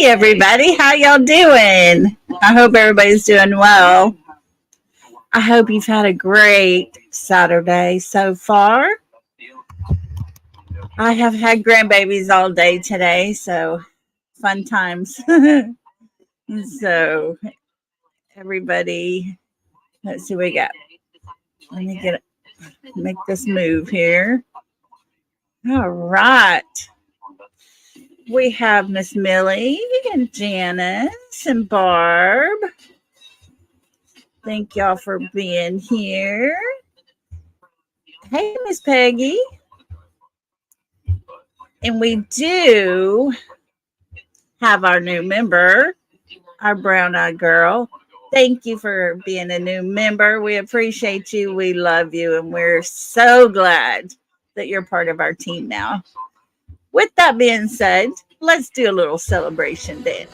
Everybody, how y'all doing? I hope everybody's doing well. I hope you've had a great Saturday so far. I have had grandbabies all day today, so fun times. So everybody, let's see what we got. Let me make this move here. All right. We have Miss Millie and Janice and Barb. Thank y'all for being here. Hey, Miss Peggy. And we do have our new member, our brown-eyed girl. Thank you for being a new member. We appreciate you. We love you. And we're so glad that you're part of our team now. With that being said, let's do a little celebration dance.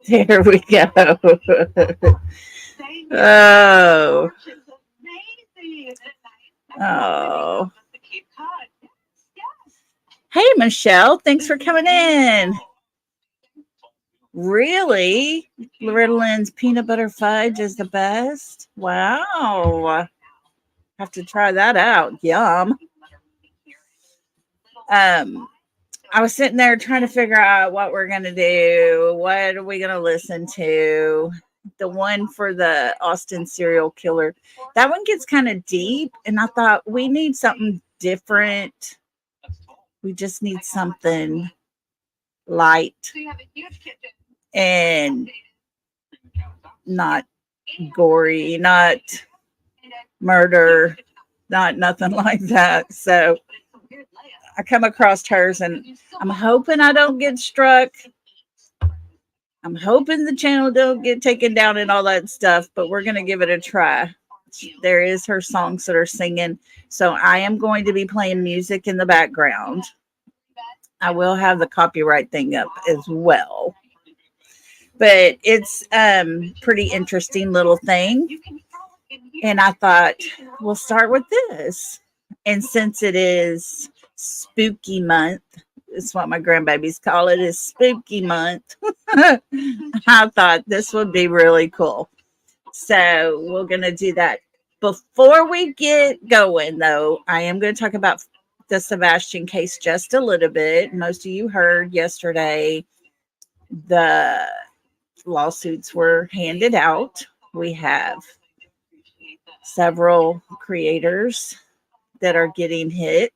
There we go. Oh. Oh. Hey, Michelle. Thanks for coming in. Really? Loretta Lynn's peanut butter fudge is the best? Wow. Have to try that out. Yum. I was sitting there trying to figure out what we're going to do. What are we going to listen to? The one for the Austin serial killer. That one gets kind of deep. And I thought we need something different. We just need something light and not gory, not murder, not nothing like that. So I come across hers and I'm hoping I don't get struck. I'm hoping the channel don't get taken down and all that stuff, but we're going to give it a try. There is her songs that are singing. So I am going to be playing music in the background. I will have the copyright thing up as well. But it's pretty interesting little thing. And I thought we'll start with this. And since it is spooky month, it's what my grandbabies call it, is spooky month. I thought this would be really cool. So we're going to do that. Before we get going, though, I am going to talk about the Sebastian case just a little bit. Most of you heard yesterday the lawsuits were handed out. We have several creators that are getting hit.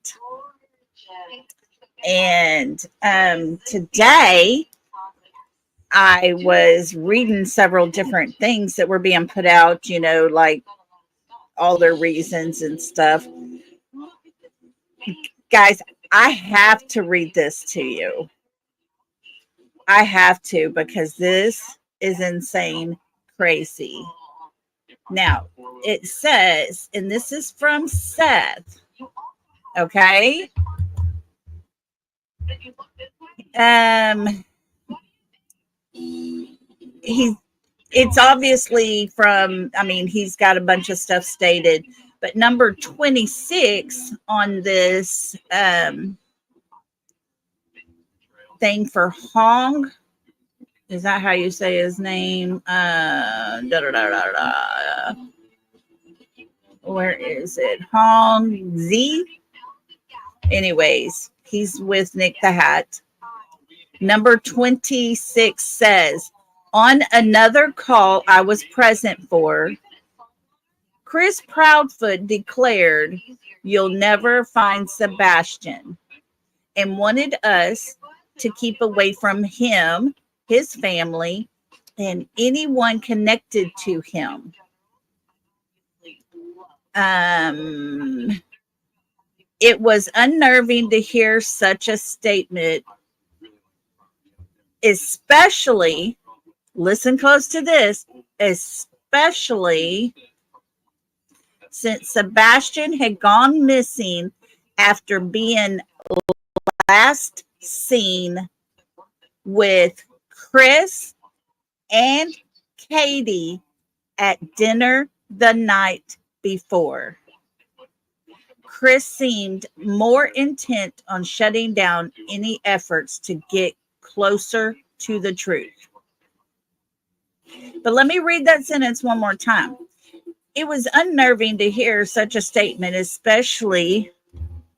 And today I was reading several different things that were being put out, you know, like all their reasons and stuff. Guys, I have to read this to you. I have to, because this is insane crazy. Now, it says, and this is from Seth, okay? It's obviously from, I mean, he's got a bunch of stuff stated, but number 26 on this thing for Hong, is that how you say his name? Where is it? Hong Z? Anyways, he's with Nick the Hat. Number 26 says, on another call I was present for, Chris Proudfoot declared, "You'll never find Sebastian," and wanted us to keep away from him, his family, and anyone connected to him. It was unnerving to hear such a statement, especially, listen close to this, especially since Sebastian had gone missing after being last seen with Chris and Katie at dinner the night before. Chris seemed more intent on shutting down any efforts to get closer to the truth. But let me read that sentence one more time. It was unnerving to hear such a statement, especially.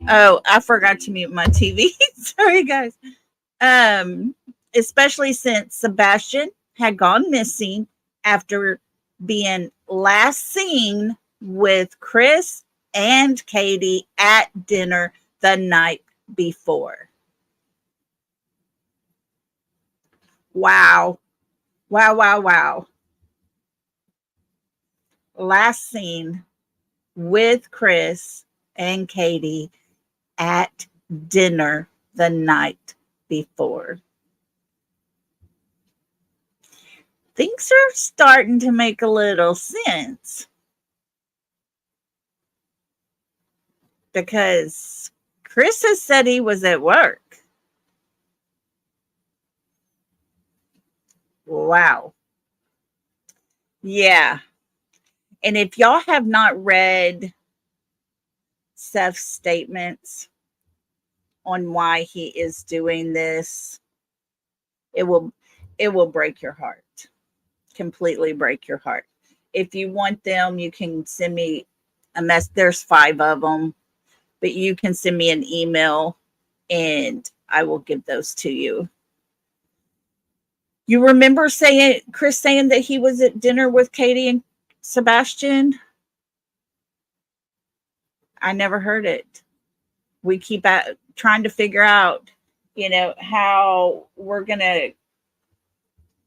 Oh, I forgot to mute my TV. Sorry, guys. Um, Especially since Sebastian had gone missing after being last seen with Chris and Katie at dinner the night before. Wow. Wow, wow, wow. Last seen with Chris and Katie at dinner the night before. Things are starting to make a little sense because Chris has said he was at work. Wow. Yeah. And if y'all have not read Seth's statements on why he is doing this, it will break your heart. Completely break your heart. If you want them, you can send me a mess. There's 5 of them, but you can send me an email and I will give those to you. You remember Chris saying that he was at dinner with Katie and Sebastian? I never heard it. We keep trying to figure out, how we're going to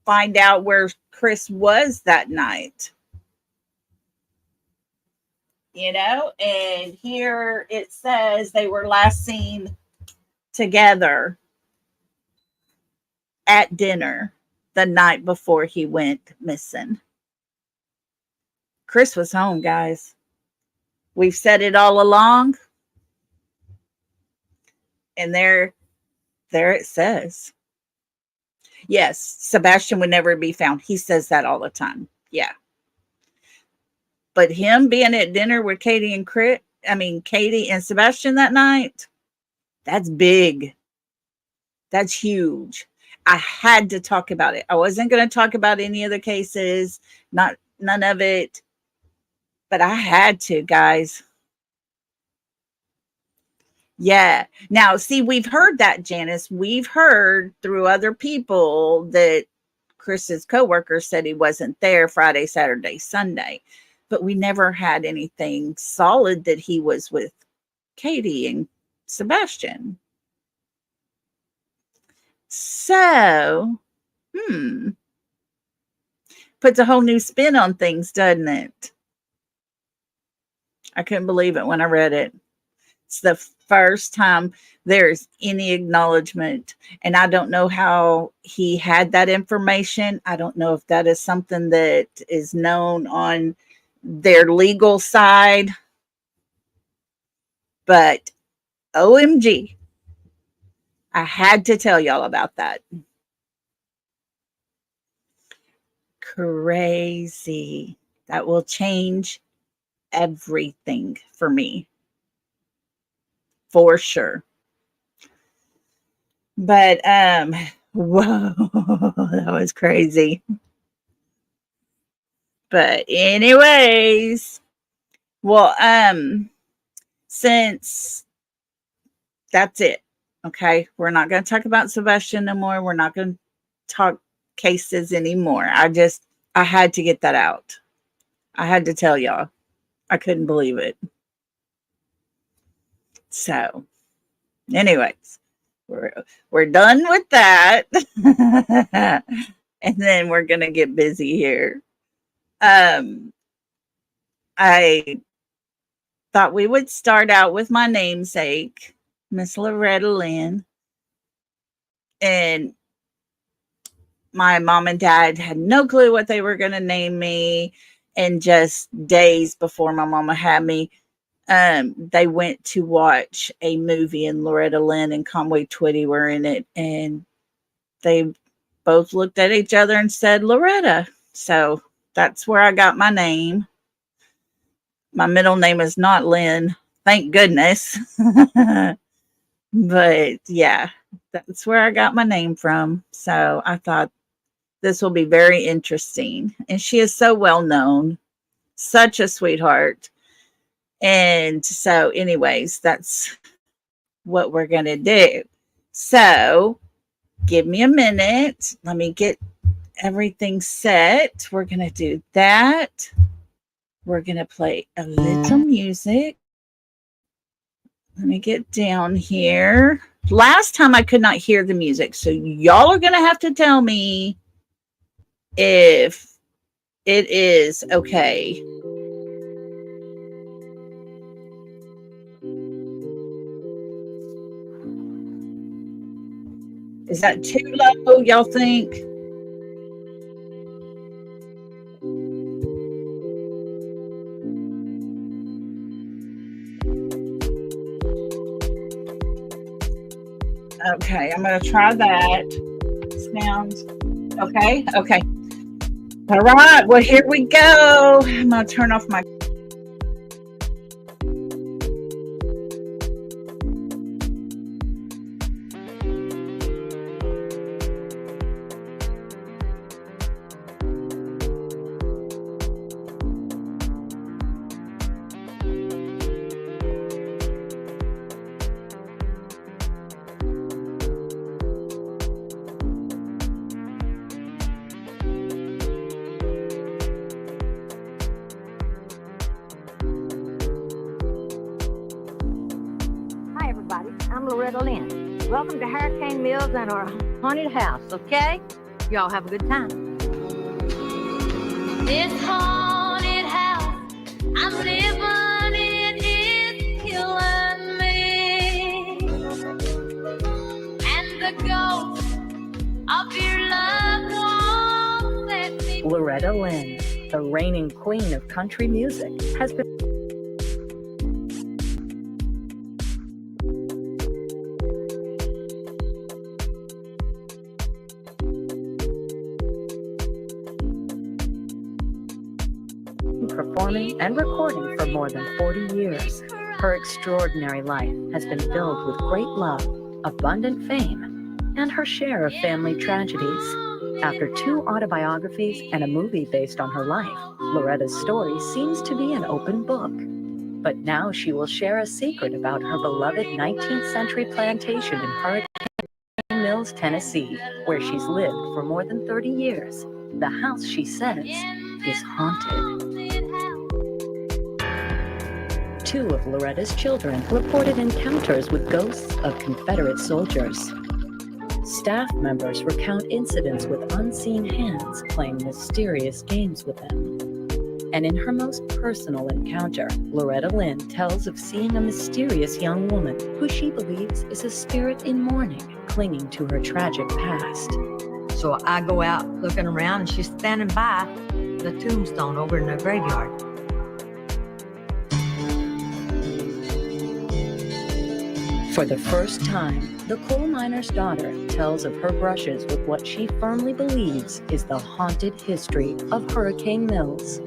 find out where Chris was that night. And here it says they were last seen together at dinner the night before he went missing. Chris was home, guys. We've said it all along. And there it says. Yes, Sebastian would never be found. He says that all the time. Yeah. But him being at dinner with Katie and Sebastian that night, that's big. That's huge. I had to talk about it. I wasn't going to talk about any of the cases, none of it, but I had to, guys. Yeah. Now, see, we've heard that, Janice. We've heard through other people that Chris's coworker said he wasn't there Friday, Saturday, Sunday, but we never had anything solid that he was with Katie and Sebastian. So, puts a whole new spin on things, doesn't it? I couldn't believe it when I read it. It's the first time there's any acknowledgement, and I don't know how he had that information. I don't know if that is something that is known on their legal side, but OMG, I had to tell y'all about that. Crazy. That will change everything for me. For sure. But whoa, that was crazy. But anyways, well, since that's it, okay, we're not going to talk about Sebastian no more. We're not going to talk cases anymore. I had to get that out. I had to tell y'all. I couldn't believe it. So, anyways, we're done with that. And then we're going to get busy here. I thought we would start out with my namesake, Miss Loretta Lynn. And my mom and dad had no clue what they were going to name me. And just days before my mama had me, they went to watch a movie, and Loretta Lynn and Conway Twitty were in it. And they both looked at each other and said, Loretta. So that's where I got my name. My middle name is not Lynn, thank goodness. But yeah, that's where I got my name from. So I thought this will be very interesting. And she is so well known, such a sweetheart. And so, anyways, that's what we're going to do. So, give me a minute. Let me get everything set. We're going to do that. We're going to play a little music. Let me get down here. Last time I could not hear the music. So, y'all are going to have to tell me if it is okay. Is that too low, y'all think? Okay, I'm going to try that. Sounds okay. Okay. All right. Well, here we go. I'm going to turn off my. I'm Loretta Lynn. Welcome to Hurricane Mills and our haunted house, okay? Y'all have a good time. This haunted house I'm living in is killing me. And the ghost of your loved one set me. Loretta Lynn, the reigning queen of country music, has been performing and recording for more than 40 years. Her extraordinary life has been filled with great love, abundant fame, and her share of family tragedies. After 2 autobiographies and a movie based on her life, Loretta's story seems to be an open book. But now she will share a secret about her beloved 19th century plantation in Hurricane Mills, Tennessee, where she's lived for more than 30 years. The house, she says, is haunted. 2 of Loretta's children reported encounters with ghosts of Confederate soldiers. Staff members recount incidents with unseen hands playing mysterious games with them. And in her most personal encounter, Loretta Lynn tells of seeing a mysterious young woman who she believes is a spirit in mourning, clinging to her tragic past. So I go out looking around and she's standing by the tombstone over in the graveyard. For the first time, the coal miner's daughter tells of her brushes with what she firmly believes is the haunted history of Hurricane Mills.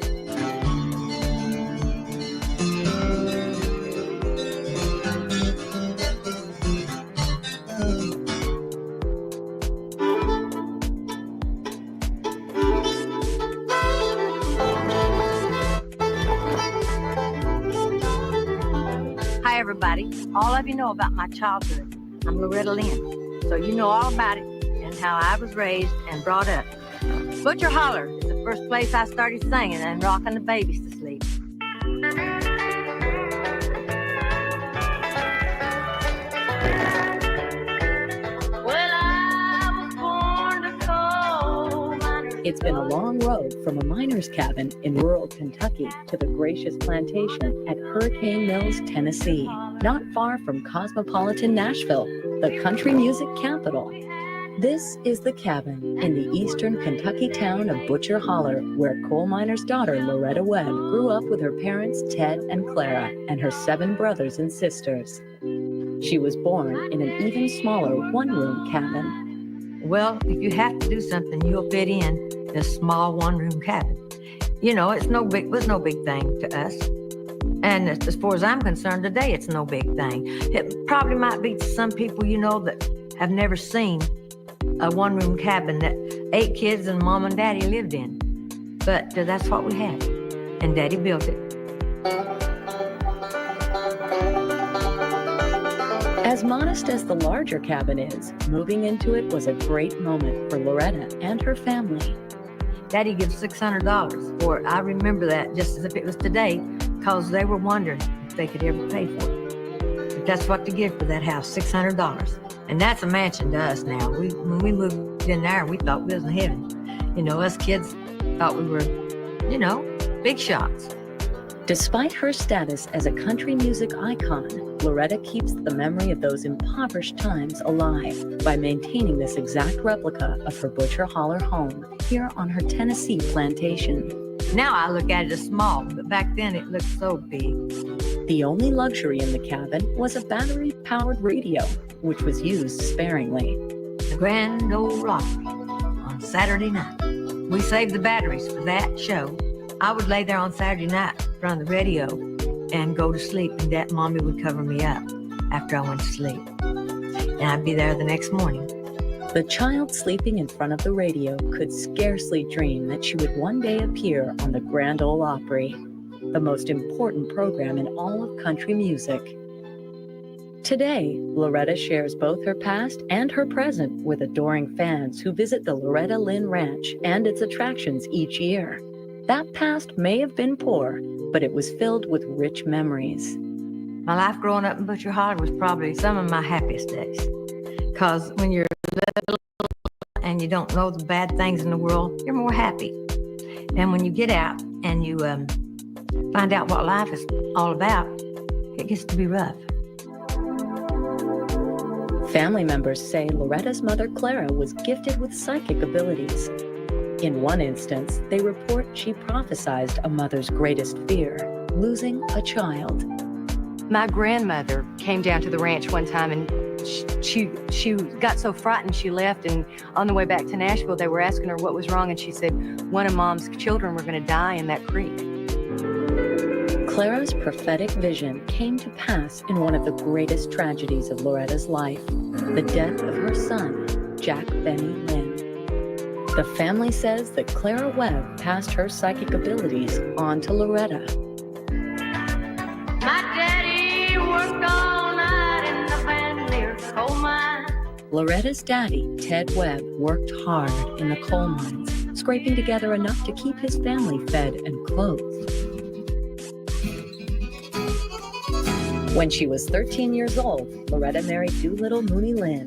Hi, everybody. All of you know about my childhood. I'm Loretta Lynn, so you know all about it and how I was raised and brought up. Butcher Holler is the first place I started singing and rocking the babies to sleep. It's been a long road from a miner's cabin in rural Kentucky to the gracious plantation at Hurricane Mills, Tennessee, not far from cosmopolitan Nashville, the country music capital. This is the cabin in the eastern Kentucky town of Butcher Holler, where coal miner's daughter Loretta Webb grew up with her parents Ted and Clara and her 7 brothers and sisters. She was born in an even smaller one-room cabin. Well, if you have to do something, you'll fit in. this small one-room cabin. You know, was no big thing to us. And as far as I'm concerned, today it's no big thing. It probably might be to some people, you know, that have never seen a one-room cabin that 8 kids and mom and daddy lived in. But that's what we had, and daddy built it. As modest as the larger cabin is, moving into it was a great moment for Loretta and her family. Daddy gives $600 for it. I remember that just as if it was today, because they were wondering if they could ever pay for it. But that's what to give for that house, $600. And that's a mansion to us now. When we moved in there, we thought we was in heaven. You know, us kids thought we were, you know, big shots. Despite her status as a country music icon, Loretta keeps the memory of those impoverished times alive by maintaining this exact replica of her Butcher Holler home here on her Tennessee plantation. Now I look at it as small, but back then it looked so big. The only luxury in the cabin was a battery-powered radio, which was used sparingly. The Grand Ole Opry on Saturday night. We saved the batteries for that show. I would lay there on Saturday night in front of the radio and go to sleep, and Mommy would cover me up after I went to sleep. And I'd be there the next morning. The child sleeping in front of the radio could scarcely dream that she would one day appear on the Grand Ole Opry, the most important program in all of country music. Today, Loretta shares both her past and her present with adoring fans who visit the Loretta Lynn Ranch and its attractions each year. That past may have been poor, but it was filled with rich memories. My life growing up in Butcher Holler was probably some of my happiest days. Because when you're little and you don't know the bad things in the world, you're more happy. And when you get out and you find out what life is all about, it gets to be rough. Family members say Loretta's mother, Clara, was gifted with psychic abilities. In one instance, they report she prophesied a mother's greatest fear, losing a child. My grandmother came down to the ranch one time, and she got so frightened she left, and on the way back to Nashville, they were asking her what was wrong, and she said one of Mom's children were going to die in that creek. Clara's prophetic vision came to pass in one of the greatest tragedies of Loretta's life, the death of her son, Jack Benny Lynn. The family says that Clara Webb passed her psychic abilities on to Loretta. My daddy worked all night in the van near the coal mine. Loretta's daddy, Ted Webb, worked hard in the coal mines, scraping together enough to keep his family fed and clothed. When she was 13 years old, Loretta married Doolittle Mooney Lynn.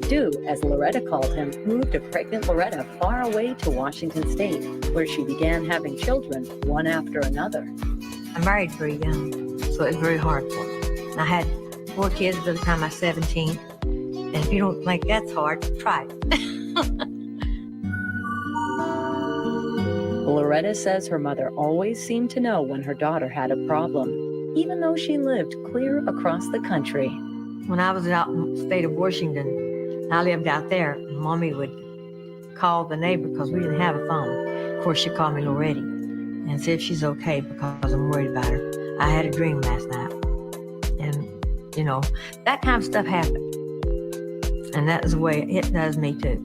Doo, as Loretta called him, moved a pregnant Loretta far away to Washington State, where she began having children one after another. I married very young, so it was very hard for me. I had 4 kids by the time I was 17, and if you don't think that's hard, try it. Loretta says her mother always seemed to know when her daughter had a problem, even though she lived clear across the country. When I was out in the state of Washington, I lived out there. Mommy would call the neighbor because we didn't have a phone. Of course, she called me Loretta and see if she's okay because I'm worried about her. I had a dream last night. And, you know, that kind of stuff happened. And that is the way it does me too.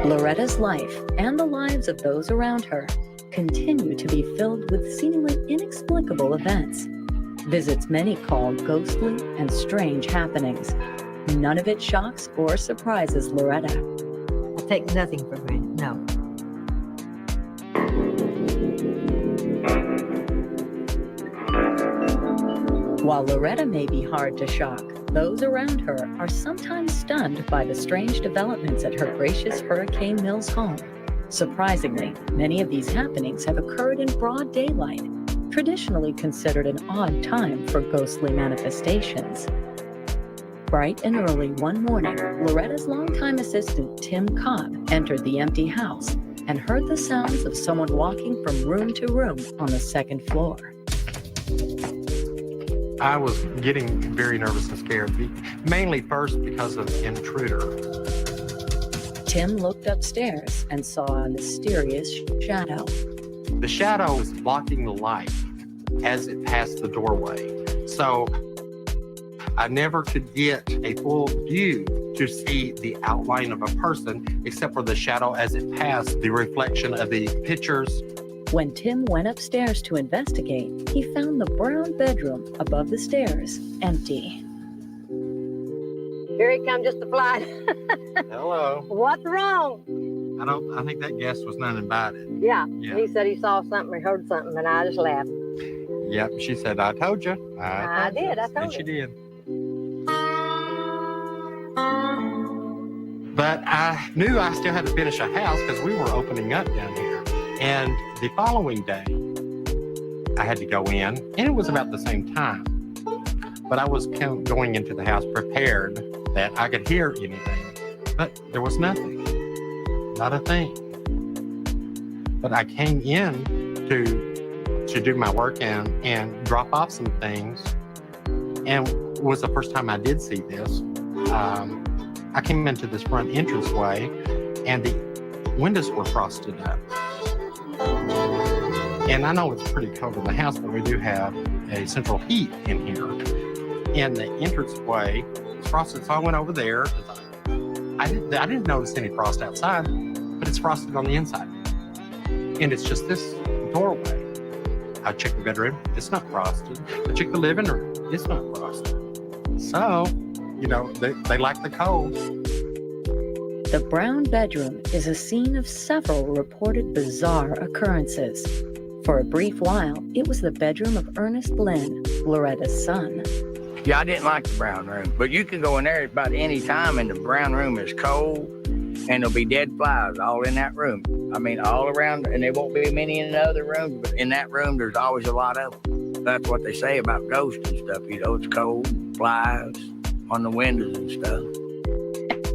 Loretta's life and the lives of those around her continue to be filled with seemingly inexplicable events. Visits many call ghostly and strange happenings. None of it shocks or surprises Loretta. I take nothing for granted, no. While Loretta may be hard to shock, those around her are sometimes stunned by the strange developments at her gracious Hurricane Mills home. Surprisingly, many of these happenings have occurred in broad daylight, traditionally considered an odd time for ghostly manifestations. Bright and early one morning, Loretta's longtime assistant, Tim Cobb, entered the empty house and heard the sounds of someone walking from room to room on the second floor. I was getting very nervous and scared, mainly first because of the intruder. Tim looked upstairs and saw a mysterious shadow. The shadow was blocking the light as it passed the doorway. So I never could get a full view to see the outline of a person except for the shadow as it passed the reflection of the pictures. When Tim went upstairs to investigate, he found the brown bedroom above the stairs empty. Here he comes, just a fly. Hello. What's wrong? I think that guest was not invited. Yeah. Yeah. He said he saw something, or heard something, and I just laughed. Yep, she said, I told you. I did, I told And she you. did. But I knew I still had to finish a house because we were opening up down here. And the following day, I had to go in, and it was about the same time. But I was going into the house prepared that I could hear anything. But there was nothing. Not a thing. But I came in to do my work and drop off some things. And it was the first time I did see this. I came into this front entranceway and the windows were frosted up. And I know it's pretty cold in the house, but we do have a central heat in here. And the entranceway was frosted, so I went over there. I didn't notice any frost outside, but it's frosted on the inside. And it's just this doorway. I checked the bedroom, it's not frosted. I checked the living room, it's not frosted. So, they like the cold. The brown bedroom is a scene of several reported bizarre occurrences. For a brief while, it was the bedroom of Ernest Lynn, Loretta's son. Yeah, I didn't like the brown room, but you can go in there about any time and the brown room is cold and there'll be dead flies all in that room. I mean, all around, and there won't be many in the other room, but in that room, there's always a lot of them. That's what they say about ghosts and stuff. It's cold, flies on the windows and stuff.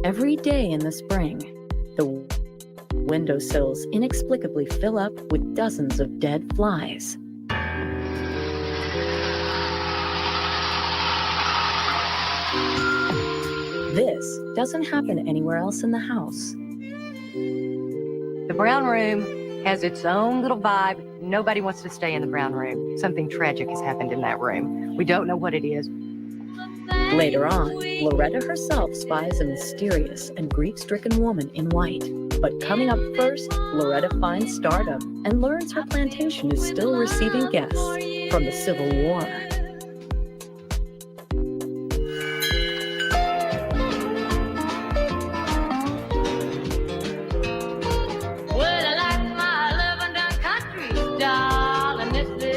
Every day in the spring, the windowsills inexplicably fill up with dozens of dead flies. This doesn't happen anywhere else in the house. The brown room has its own little vibe. Nobody wants to stay in the brown room. Something tragic has happened in that room. We don't know what it is. Later on, Loretta herself spies a mysterious and grief-stricken woman in white. But coming up first, Loretta finds stardom and learns her plantation is still receiving guests from the Civil War.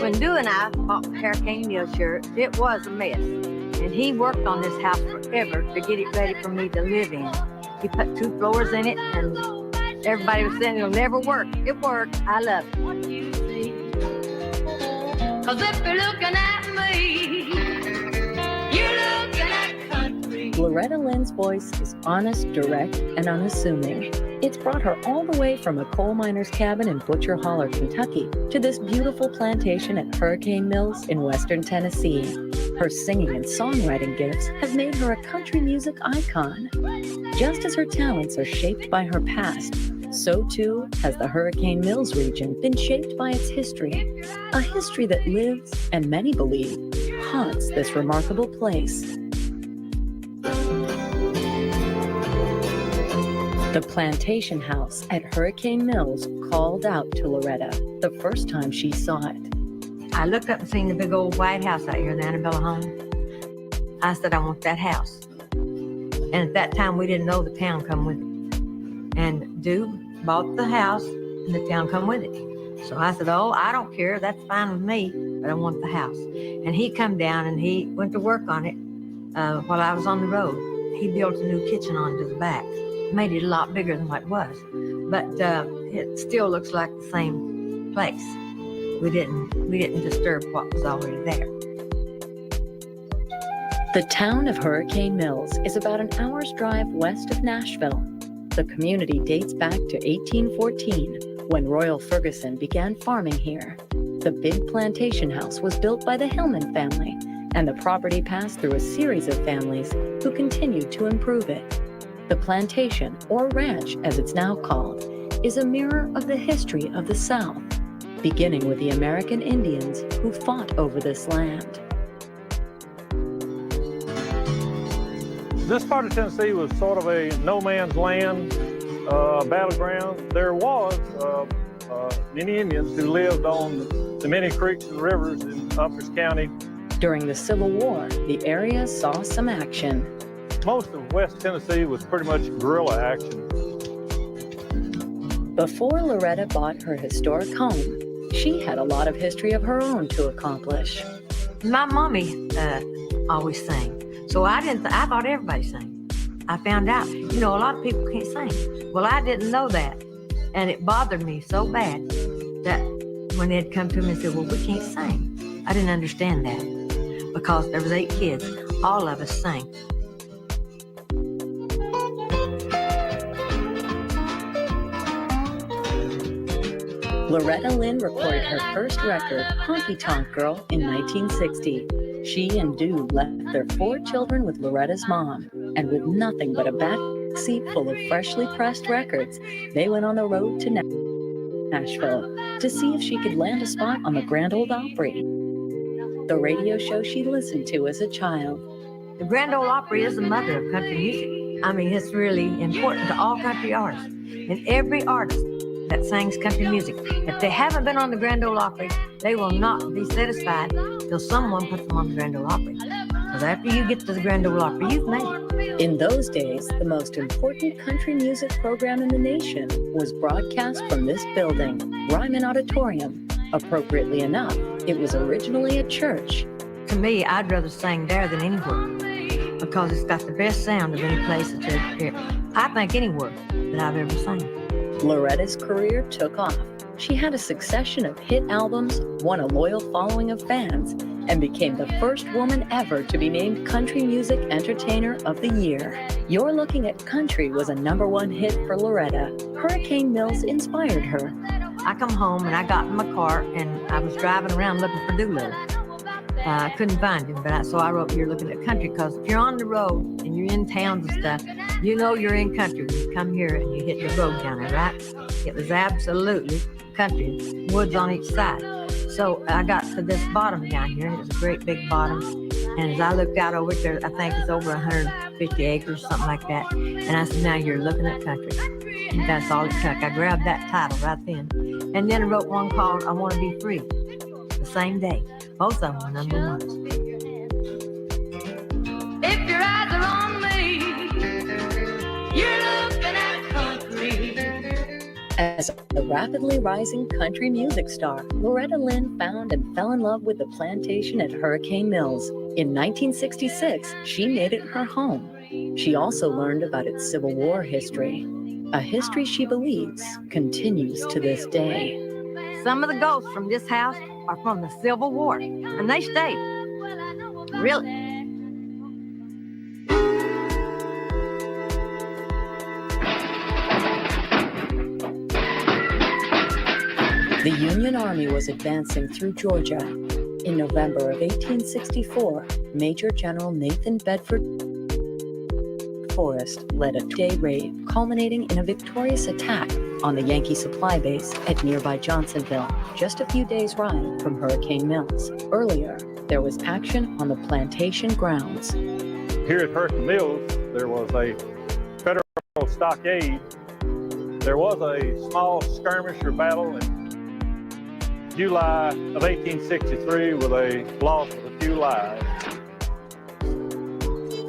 When Dew and I bought the Hurricane Mill shirt, it was a mess. And he worked on this house forever to get it ready for me to live in. He put 2 floors in it, and everybody was saying it'll never work. It worked. I love it. What you see? 'Cause if you're looking at me, you're looking at country. Loretta Lynn's voice is honest, direct, and unassuming. It's brought her all the way from a coal miner's cabin in Butcher Holler, Kentucky, to this beautiful plantation at Hurricane Mills in western Tennessee. Her singing and songwriting gifts have made her a country music icon. Just as her talents are shaped by her past, so too has the Hurricane Mills region been shaped by its history. A history that lives, and many believe, haunts this remarkable place. The plantation house at Hurricane Mills called out to Loretta the first time she saw it. I looked up and seen the big old white house out here in the Annabella home. I said, I want that house. And at that time, we didn't know the town come with it. And Dew bought the house, and the town come with it. So I said, oh, I don't care. That's fine with me, but I want the house. And he come down, and he went to work on it while I was on the road. He built a new kitchen onto the back. Made it a lot bigger than what it was. But it still looks like the same place. We didn't disturb what was already there. The town of Hurricane Mills is about an hour's drive west of Nashville. The community dates back to 1814, when Royal Ferguson began farming here. The big plantation house was built by the Hillman family, and the property passed through a series of families who continued to improve it. The plantation, or ranch as it's now called, is a mirror of the history of the South, beginning with the American Indians who fought over this land. This part of Tennessee was sort of a no man's land, battleground. There was many Indians who lived on the many creeks and rivers in Umpers County. During the Civil War, the area saw some action. Most of West Tennessee was pretty much guerrilla action. Before Loretta bought her historic home, she had a lot of history of her own to accomplish. My mommy always sang, so I thought everybody sang. I found out, a lot of people can't sing. Well, I didn't know that, and it bothered me so bad that when they'd come to me and said, well, we can't sing. I didn't understand that because there was 8 kids. All of us sang. Loretta Lynn recorded her first record, Honky Tonk Girl, in 1960. She and Dew left their 4 children with Loretta's mom, and with nothing but a back seat full of freshly pressed records, they went on the road to Nashville to see if she could land a spot on the Grand Ole Opry, the radio show she listened to as a child. The Grand Ole Opry is the mother of country music. I mean, it's really important to all country artists. And every artist that sings country music, if they haven't been on the Grand Ole Opry, they will not be satisfied till someone puts them on the Grand Ole Opry. Because after you get to the Grand Ole Opry, you've made it. In those days, the most important country music program in the nation was broadcast from this building, Ryman Auditorium. Appropriately enough, it was originally a church. To me, I'd rather sing there than anywhere because it's got the best sound of any place that you hear. I think anywhere that I've ever sang. Loretta's career took off. She had a succession of hit albums, won a loyal following of fans, and became the first woman ever to be named Country Music Entertainer of the Year. You're Looking at Country was a #1 hit for Loretta. Hurricane Mills inspired her. I come home and I got in my car and I was driving around looking for Doolittle. I couldn't find him, so I wrote You're Looking at Country, because if you're on the road and you're in towns and stuff, you know you're in country when you come here and you hit the road down there, right? It was absolutely country, woods on each side. So I got to this bottom down here, and it was a great big bottom. And as I looked out over there, I think it's over 150 acres, something like that. And I said, now you're looking at country. And that's all it took. I grabbed that title right then. And then I wrote one called I Want to Be Free the same day. Both of them were #1. If your eyes are on me, you're looking at country. As a rapidly rising country music star, Loretta Lynn found and fell in love with the plantation at Hurricane Mills. In 1966, she made it her home. She also learned about its Civil War history, a history she believes continues to this day. Some of the ghosts from this house are from the Civil War, and they stayed. Really. The Union Army was advancing through Georgia. In November of 1864, Major General Nathan Bedford Forrest led a day raid, culminating in a victorious attack on the Yankee supply base at nearby Johnsonville, just a few days' ride from Hurricane Mills. Earlier, there was action on the plantation grounds. Here at Hurricane Mills, there was a federal stockade. There was a small skirmish or battle in July of 1863 with a loss of a few lives.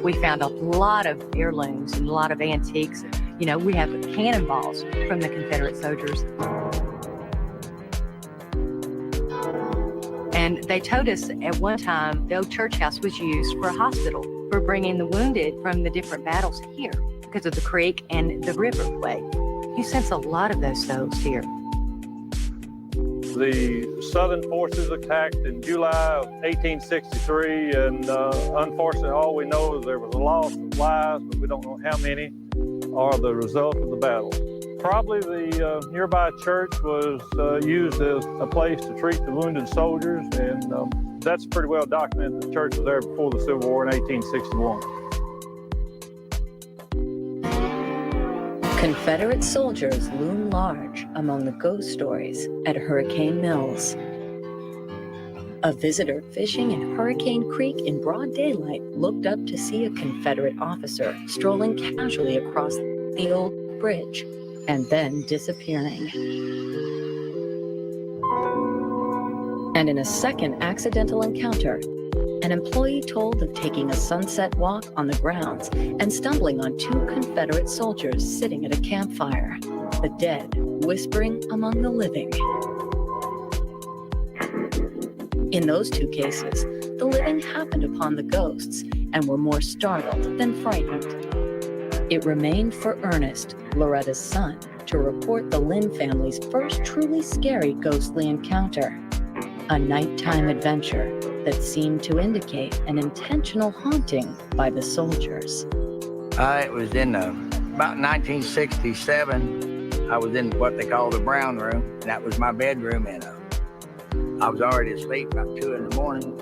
We found a lot of heirlooms and a lot of antiques. You know, we have cannonballs from the Confederate soldiers. And they told us at one time the old church house was used for a hospital for bringing the wounded from the different battles here because of the creek and the riverway. You sense a lot of those souls here. The Southern forces attacked in July of 1863, and unfortunately, all we know is there was a loss of lives, but we don't know how many are the result of the battle. Probably the nearby church was used as a place to treat the wounded soldiers, and that's pretty well documented. The church was there before the Civil War in 1861. Confederate soldiers loom large among the ghost stories at Hurricane Mills. A visitor fishing in Hurricane Creek in broad daylight looked up to see a Confederate officer strolling casually across the old bridge and then disappearing. And in a second accidental encounter, an employee told of taking a sunset walk on the grounds and stumbling on two Confederate soldiers sitting at a campfire, the dead whispering among the living. In those two cases, the living happened upon the ghosts and were more startled than frightened. It remained for Ernest, Loretta's son, to report the Lynn family's first truly scary ghostly encounter, a nighttime adventure that seemed to indicate an intentional haunting by the soldiers. It was in about 1967. I was in what they call the brown room, and that was my bedroom. And I was already asleep about 2 in the morning.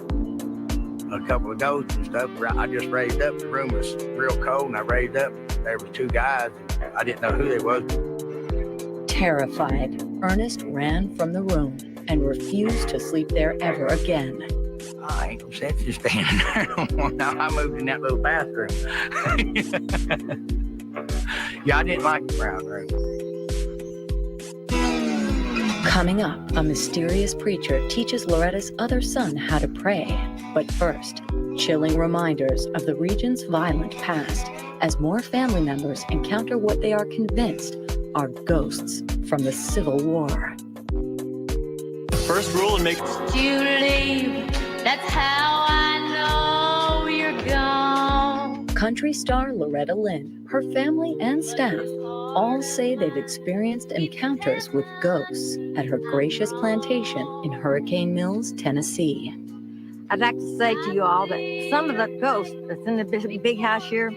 A couple of ghosts and stuff. I just raised up. The room was real cold, and I raised up. There was two guys. I didn't know who they was. Terrified, Ernest ran from the room and refused to sleep there ever again. I ain't no sense in standing there no more. Now I moved in that little bathroom. Yeah, I didn't like the brown room. Coming up, a mysterious preacher teaches Loretta's other son how to pray. But first, chilling reminders of the region's violent past as more family members encounter what they are convinced are ghosts from the Civil War. First rule and make You leave, that's how I know you're gone. Country star Loretta Lynn, her family and staff all say they've experienced encounters with ghosts at her gracious plantation in Hurricane Mills, Tennessee. I'd like to say to you all that some of the ghosts that's in the big house here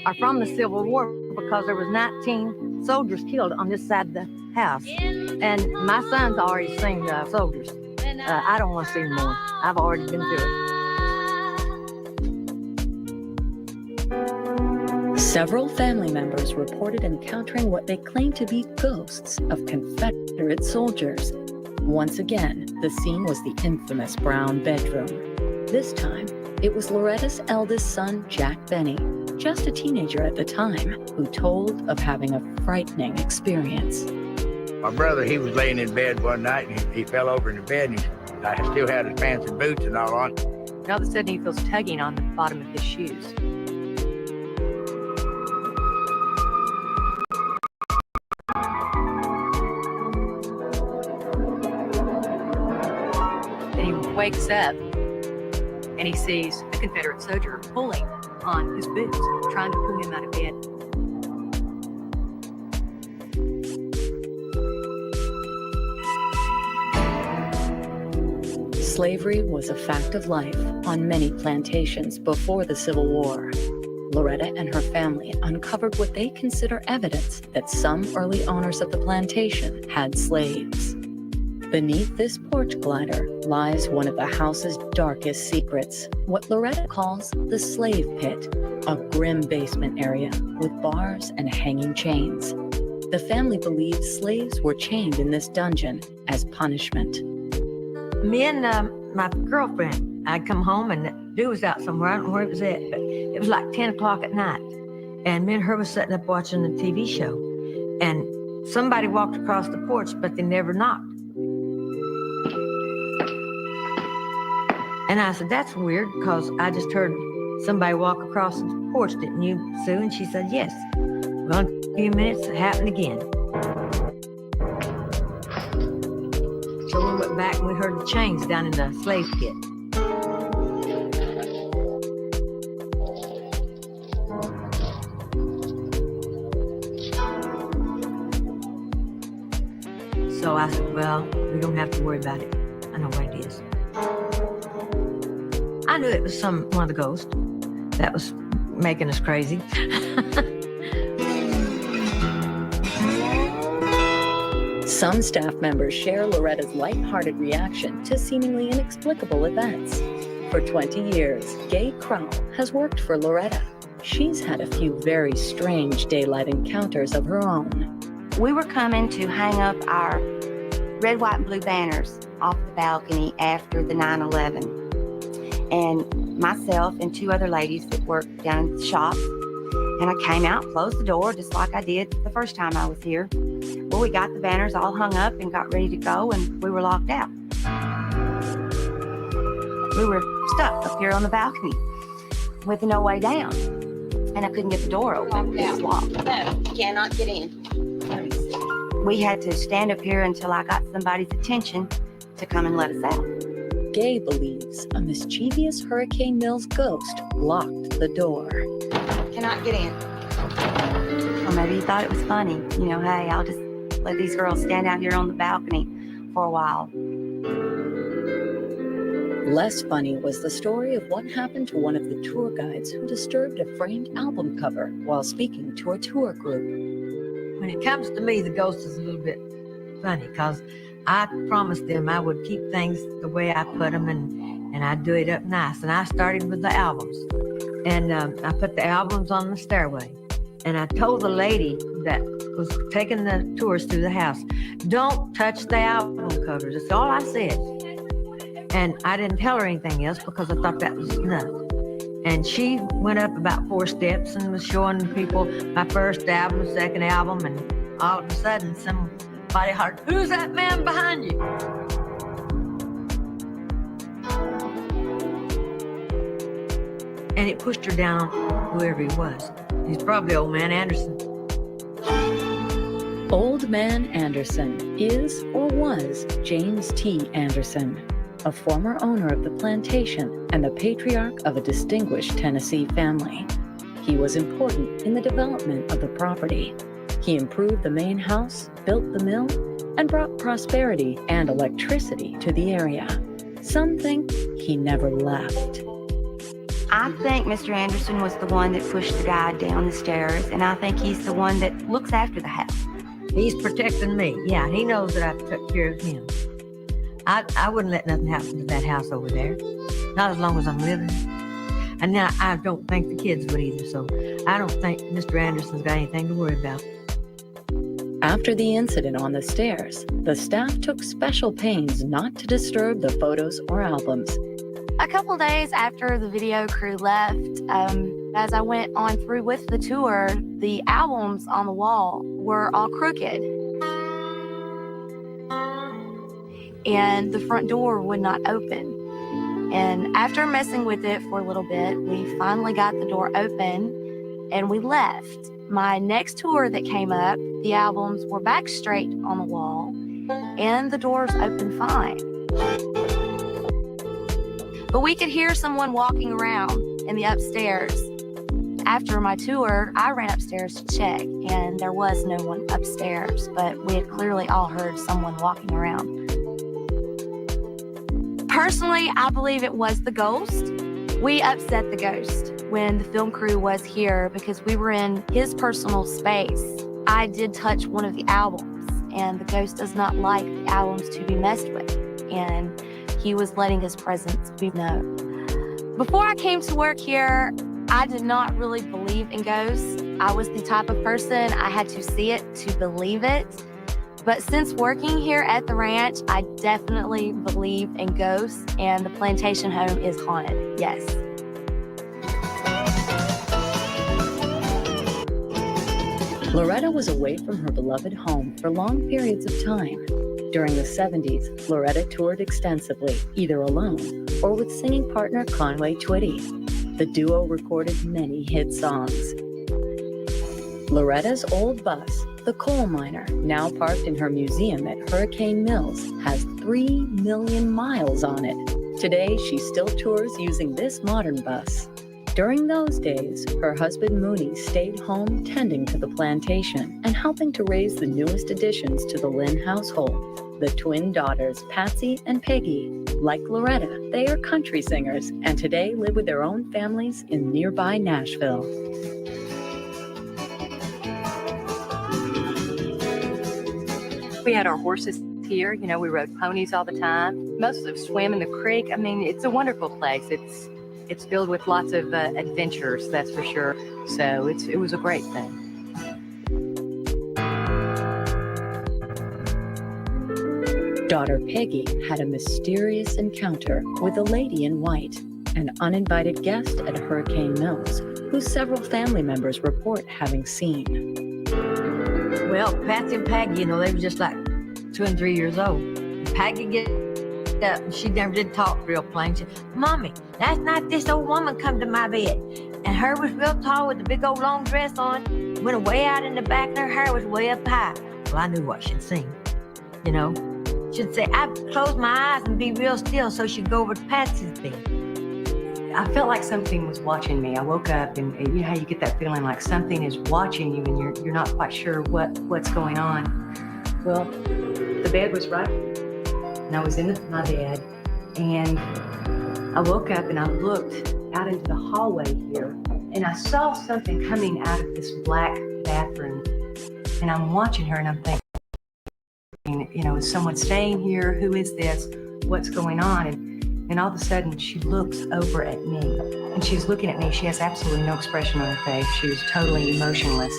are from the Civil War because there was 19 soldiers killed on this side of the house. And my son's already seen the soldiers. I don't want to see more. I've already been through it. Several family members reported encountering what they claim to be ghosts of Confederate soldiers. Once again, the scene was the infamous brown bedroom. This time, it was Loretta's eldest son, Jack Benny, just a teenager at the time, who told of having a frightening experience. My brother, he was laying in bed one night and he fell over in the bed and I still had his pants and boots and all on. And all of a sudden he feels tugging on the bottom of his shoes. Then he wakes up and he sees a Confederate soldier pulling on his boots, trying to pull him out of bed. Slavery was a fact of life on many plantations before the Civil War. Loretta and her family uncovered what they consider evidence that some early owners of the plantation had slaves. Beneath this porch glider lies one of the house's darkest secrets, what Loretta calls the slave pit, a grim basement area with bars and hanging chains. The family believed slaves were chained in this dungeon as punishment. Me and my girlfriend, I'd come home and the dude was out somewhere. I don't know where it was at, but it was like 10 o'clock at night. And me and her was sitting up watching the TV show. And somebody walked across the porch, but they never knocked. And I said, that's weird, because I just heard somebody walk across the porch, didn't you, Sue? And she said, yes. Well, in a few minutes, it happened again. So we went back and we heard the chains down in the slave pit. So I said, well, we don't have to worry about it. I know what it is. I knew it was one of the ghosts that was making us crazy. Some staff members share Loretta's lighthearted reaction to seemingly inexplicable events. For 20 years, Gay Crowell has worked for Loretta. she's had a few very strange daylight encounters of her own. We were coming to hang up our red, white, and blue banners off the balcony after the 9/11. And myself and two other ladies that worked down in the shop. And I came out, closed the door, just like I did the first time I was here. Well, we got the banners all hung up and got ready to go, and we were locked out. We were stuck up here on the balcony with no way down. And I couldn't get the door open. It was locked. No, you cannot get in. We had to stand up here until I got somebody's attention to come and let us out. Gay believes a mischievous Hurricane Mills ghost locked the door. Cannot get in. Or maybe he thought it was funny. You know, hey, I'll just let these girls stand out here on the balcony for a while. Less funny was the story of what happened to one of the tour guides who disturbed a framed album cover while speaking to a tour group. When it comes to me, the ghost is a little bit funny because I promised them I would keep things the way I put them and I'd do it up nice. And I started with the albums. And I put the albums on the stairway. And I told the lady that was taking the tours through the house, don't touch the album covers. That's all I said. And I didn't tell her anything else because I thought that was enough. And she went up about 4 steps and was showing people my first album, second album, and all of a sudden somebody hollered, "Who's that man behind you?" And it pushed her down, whoever he was. He's probably old man Anderson. Old Man Anderson is or was James T. Anderson, a former owner of the plantation and the patriarch of a distinguished Tennessee family. He was important in the development of the property. He improved the main house, built the mill, and brought prosperity and electricity to the area. Some think he never left. I think Mr. Anderson was the one that pushed the guy down the stairs, and I think he's the one that looks after the house. He's protecting me. Yeah, he knows that I took care of him. I wouldn't let nothing happen to that house over there. Not as long as I'm living. And now I don't think the kids would either, so I don't think Mr. Anderson's got anything to worry about. After the incident on the stairs, the staff took special pains not to disturb the photos or albums. A couple days after the video crew left, as I went on through with the tour, the albums on the wall were all crooked. And the front door would not open. And after messing with it for a little bit, we finally got the door open and we left. My next tour that came up, the albums were back straight on the wall and the doors opened fine. But we could hear someone walking around in the upstairs. After my tour, I ran upstairs to check, and there was no one upstairs, but we had clearly all heard someone walking around. Personally, I believe it was the ghost. We upset the ghost when the film crew was here because we were in his personal space. I did touch one of the albums, and the ghost does not like the albums to be messed with, and he was letting his presence be known. Before I came to work here, I did not really believe in ghosts. I was the type of person I had to see it to believe it. But since working here at the ranch, I definitely believe in ghosts, and the plantation home is haunted, yes. Loretta was away from her beloved home for long periods of time. During the 70s, Loretta toured extensively, either alone or with singing partner Conway Twitty. The duo recorded many hit songs. Loretta's old bus, the coal miner, now parked in her museum at Hurricane Mills, has 3 million miles on it. Today, she still tours using this modern bus. During those days, her husband Mooney stayed home tending to the plantation and helping to raise the newest additions to the Lynn household, the twin daughters Patsy and Peggy. Like Loretta, they are country singers and today live with their own families in nearby Nashville. We had our horses here. You know, we rode ponies all the time. Most of them swim in the creek. I mean, it's a wonderful place. it's filled with lots of adventures, that's for sure. So it was a great thing. Daughter Peggy had a mysterious encounter with a lady in white, an uninvited guest at Hurricane Mills, who several family members report having seen. Well, Patsy and Peggy, they were just like 2 and 3 years old. Peggy get up, and she never did talk real plain. She said, "Mommy, last night this old woman come to my bed, and her was real tall with a big old long dress on, went way out in the back, and her hair was way up high." Well, I knew what she'd seen, She'd say, "I'd close my eyes and be real still," so she'd go over to Patsy's bed. I felt like something was watching me. I woke up and you know how you get that feeling like something is watching you and you're not quite sure what's going on. Well, the bed was right and I was in my bed and I woke up and I looked out into the hallway here and I saw something coming out of this black bathroom and I'm watching her and I'm thinking, is someone staying here? Who is this? What's going on? And all of a sudden she looks over at me and she's looking at me. She has absolutely no expression on her face. She was totally emotionless.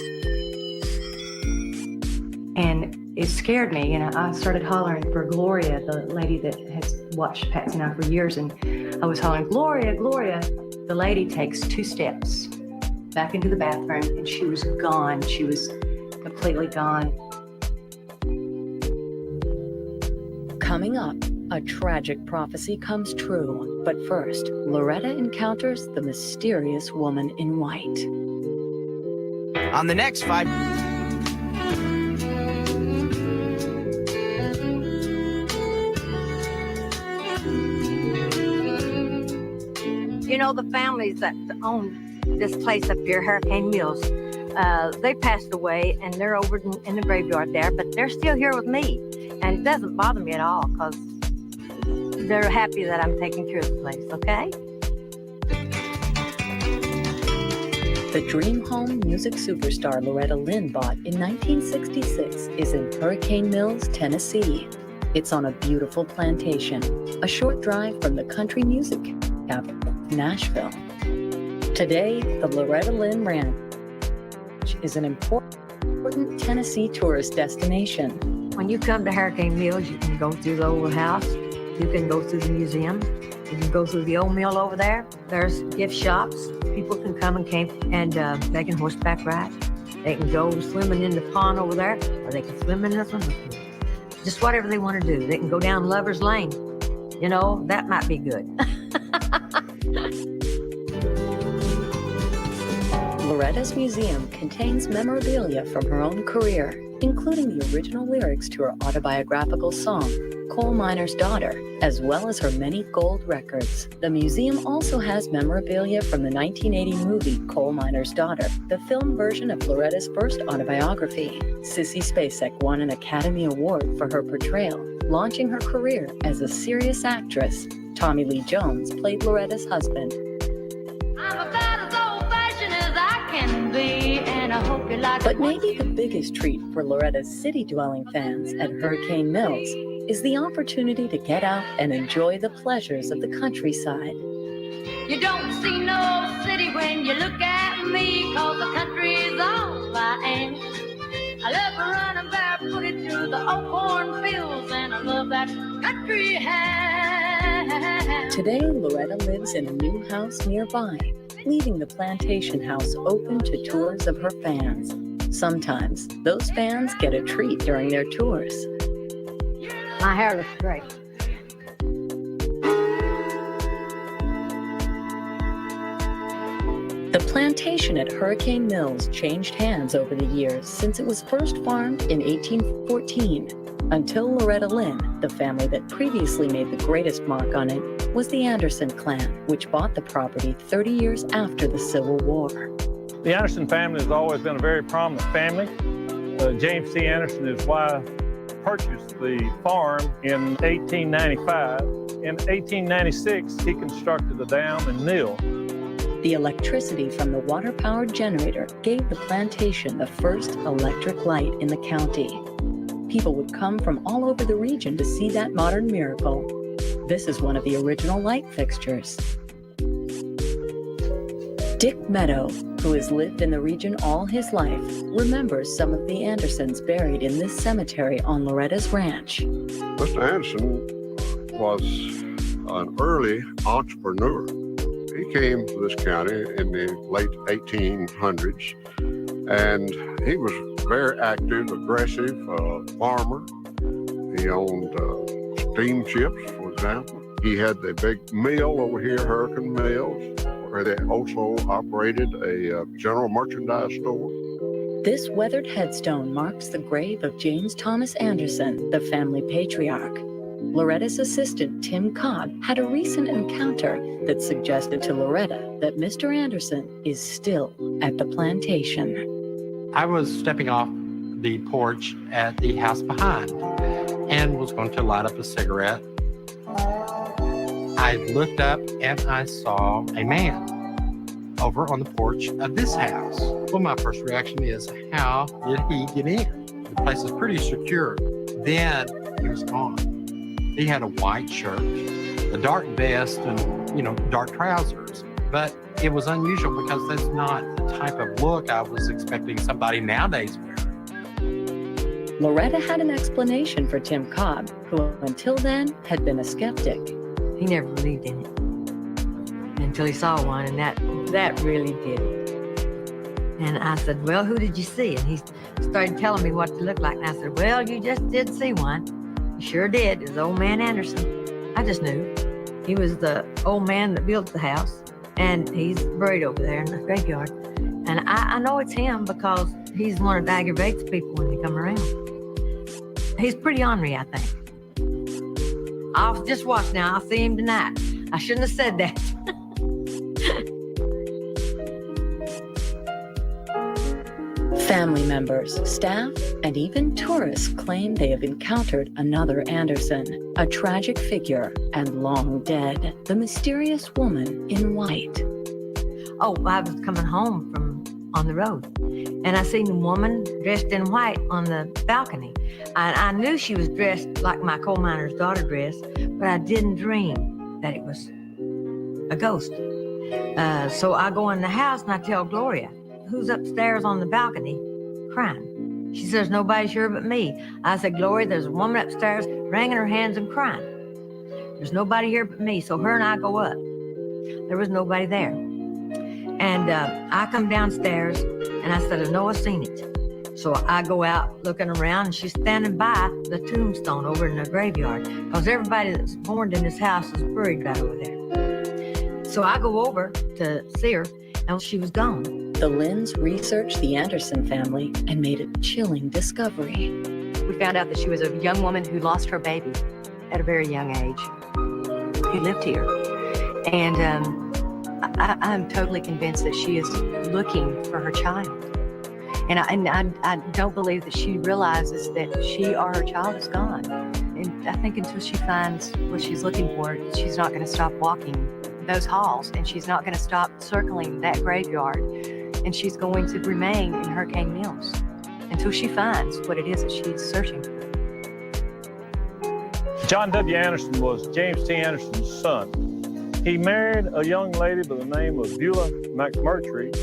And it scared me and I started hollering for Gloria, the lady that has watched Patsy and I for years. And I was hollering, "Gloria, Gloria." The lady takes 2 steps back into the bathroom and she was gone. She was completely gone. Coming up, a tragic prophecy comes true. But first, Loretta encounters the mysterious woman in white. On the next 5... The families that own this place up here, Hurricane Mills, they passed away and they're over in the graveyard there, but they're still here with me. And it doesn't bother me at all because they're happy that I'm taking care of the place, okay? The dream home music superstar Loretta Lynn bought in 1966 is in Hurricane Mills, Tennessee. It's on a beautiful plantation, a short drive from the country music capital, Nashville. Today, the Loretta Lynn Ranch is an important Tennessee tourist destination. When you come to Hurricane Mills, you can go through the old house, you can go through the museum, you can go through the old mill over there. There's gift shops. People can come and camp and they can horseback ride. They can go swimming in the pond over there, or they can swim in the swimming pool. Just whatever they want to do. They can go down Lover's Lane. That might be good. Loretta's museum contains memorabilia from her own career, including the original lyrics to her autobiographical song, Coal Miner's Daughter, as well as her many gold records. The museum also has memorabilia from the 1980 movie Coal Miner's Daughter, the film version of Loretta's first autobiography. Sissy Spacek won an Academy Award for her portrayal, launching her career as a serious actress. Tommy Lee Jones played Loretta's husband. I'm about as old-fashioned as I can be, and I hope you like But maybe the biggest treat for Loretta's city-dwelling fans at Hurricane Mills is the opportunity to get out and enjoy the pleasures of the countryside. You don't see no city when you look at me, 'cause the country's all I am. I love running barefooted through the old cornfields, and I love that country ham. Today, Loretta lives in a new house nearby, leaving the plantation house open to tours of her fans. Sometimes, those fans get a treat during their tours. My hair looks great. The plantation at Hurricane Mills changed hands over the years since it was first farmed in 1814. Until Loretta Lynn, the family that previously made the greatest mark on it was the Anderson clan, which bought the property 30 years after the Civil War. The Anderson family has always been a very prominent family. James C. Anderson and his wife purchased the farm in 1895. In 1896, he constructed a dam and mill. The electricity from the water-powered generator gave the plantation the first electric light in the county. People would come from all over the region to see that modern miracle. This is one of the original light fixtures. Dick Meadow, who has lived in the region all his life, remembers some of the Andersons buried in this cemetery on Loretta's ranch. Mr. Anderson was an early entrepreneur. He came to this county in the late 1800s, and he was very active, aggressive farmer. He owned steamships, for example. He had the big mill over here, Hurricane Mills, where they also operated a general merchandise store. This weathered headstone marks the grave of James Thomas Anderson, the family patriarch. Loretta's assistant, Tim Cobb, had a recent encounter that suggested to Loretta that Mr. Anderson is still at the plantation. I was stepping off the porch at the house behind and was going to light up a cigarette. I looked up and I saw a man over on the porch of this house. Well, my first reaction is, how did he get in? The place is pretty secure. Then he was gone. He had a white shirt, a dark vest, and, dark trousers. But it was unusual because that's not the type of look I was expecting somebody nowadays wearing. Loretta had an explanation for Tim Cobb, who until then had been a skeptic. He never believed in it until he saw one, and that really did it. And I said, well, who did you see? And he started telling me what it looked like. And I said, well, you just did see one. You sure did. It was old man Anderson. I just knew. He was the old man that built the house, and he's buried over there in the graveyard. And I know it's him because he's one that aggravates people when they come around. He's pretty ornery, I think. I'll just watch now. I'll see him tonight. I shouldn't have said that. Family members, staff, and even tourists claim they have encountered another Anderson, a tragic figure and long dead, the mysterious woman in white. Oh, I was coming home from on the road, and I seen a woman dressed in white on the balcony. I knew she was dressed like my coal miner's daughter dressed, but I didn't dream that it was a ghost. So I go in the house and I tell Gloria, who's upstairs on the balcony crying. She says, nobody's here but me. I said, Gloria, there's a woman upstairs wringing her hands and crying. There's nobody here but me. So her and I go up. There was nobody there. And I come downstairs and I said, I know I've seen it. So I go out looking around, and she's standing by the tombstone over in the graveyard, because everybody that's born in this house is buried right over there. So I go over to see her, and she was gone. The Lynns researched the Anderson family and made a chilling discovery. We found out that she was a young woman who lost her baby at a very young age, who lived here. And I'm totally convinced that she is looking for her child. And I don't believe that she realizes that she or her child is gone. And I think until she finds what she's looking for, she's not going to stop walking those halls, and she's not going to stop circling that graveyard, and she's going to remain in Hurricane Mills until she finds what it is that she's searching for. John W. Anderson was James T. Anderson's son. He married a young lady by the name of Beulah McMurtry,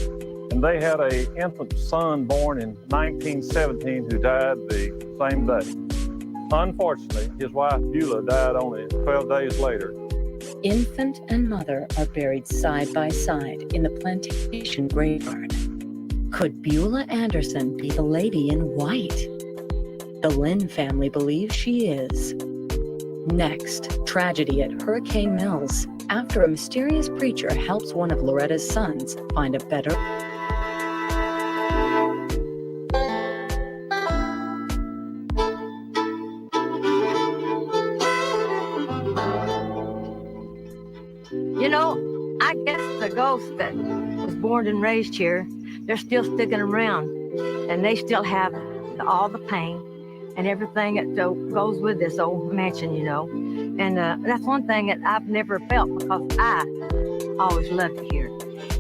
and they had an infant son born in 1917 who died the same day. Unfortunately, his wife Beulah died only 12 days later. Infant and mother are buried side by side in the Plantation graveyard. Could Beulah Anderson be the lady in white? The Lynn family believes she is. Next, tragedy at Hurricane Mills after a mysterious preacher helps one of Loretta's sons find a better... You know, I guess the ghosts that was born and raised here, they're still sticking around, and they still have all the pain and everything that goes with this old mansion, you know. And that's one thing that I've never felt, because I always loved it here.